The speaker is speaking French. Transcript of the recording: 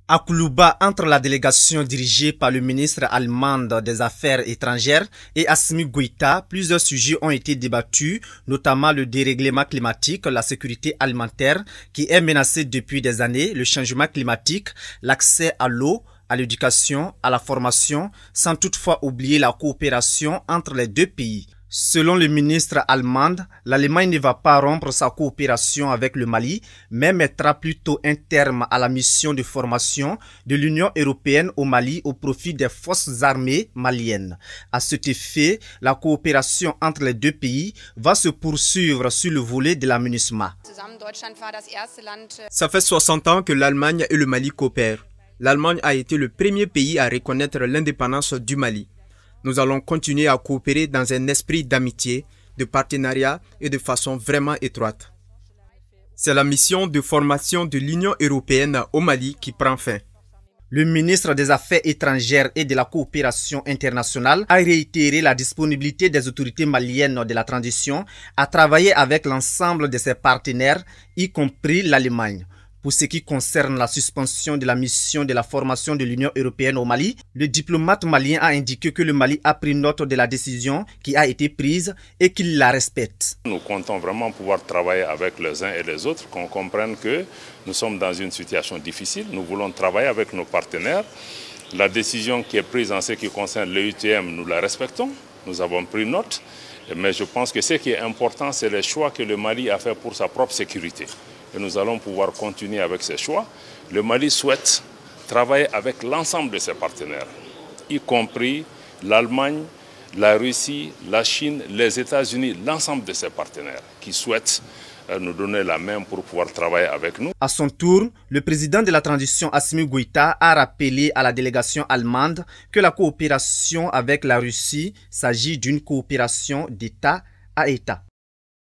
À Koulouba, entre la délégation dirigée par le ministre allemand des Affaires étrangères et Assimi Goïta, plusieurs sujets ont été débattus, notamment le dérèglement climatique, la sécurité alimentaire qui est menacée depuis des années, le changement climatique, l'accès à l'eau, à l'éducation, à la formation, sans toutefois oublier la coopération entre les deux pays. Selon le ministre allemand, l'Allemagne ne va pas rompre sa coopération avec le Mali, mais mettra plutôt un terme à la mission de formation de l'Union européenne au Mali au profit des forces armées maliennes. À cet effet, la coopération entre les deux pays va se poursuivre sur le volet de la MINUSMA. Ça fait 60 ans que l'Allemagne et le Mali coopèrent. L'Allemagne a été le premier pays à reconnaître l'indépendance du Mali. Nous allons continuer à coopérer dans un esprit d'amitié, de partenariat et de façon vraiment étroite. C'est la mission de formation de l'Union européenne au Mali qui prend fin. Le ministre des Affaires étrangères et de la coopération internationale a réitéré la disponibilité des autorités maliennes de la transition à travailler avec l'ensemble de ses partenaires, y compris l'Allemagne. Pour ce qui concerne la suspension de la mission de la formation de l'Union européenne au Mali, le diplomate malien a indiqué que le Mali a pris note de la décision qui a été prise et qu'il la respecte. Nous comptons vraiment pouvoir travailler avec les uns et les autres, qu'on comprenne que nous sommes dans une situation difficile. Nous voulons travailler avec nos partenaires. La décision qui est prise en ce qui concerne l'EUTM, nous la respectons. Nous avons pris note. Mais je pense que ce qui est important, c'est le choix que le Mali a fait pour sa propre sécurité. Et nous allons pouvoir continuer avec ces choix. Le Mali souhaite travailler avec l'ensemble de ses partenaires, y compris l'Allemagne, la Russie, la Chine, les États-Unis, l'ensemble de ses partenaires qui souhaitent nous donner la main pour pouvoir travailler avec nous. À son tour, le président de la transition Assimi Goïta a rappelé à la délégation allemande que la coopération avec la Russie s'agit d'une coopération d'État à État.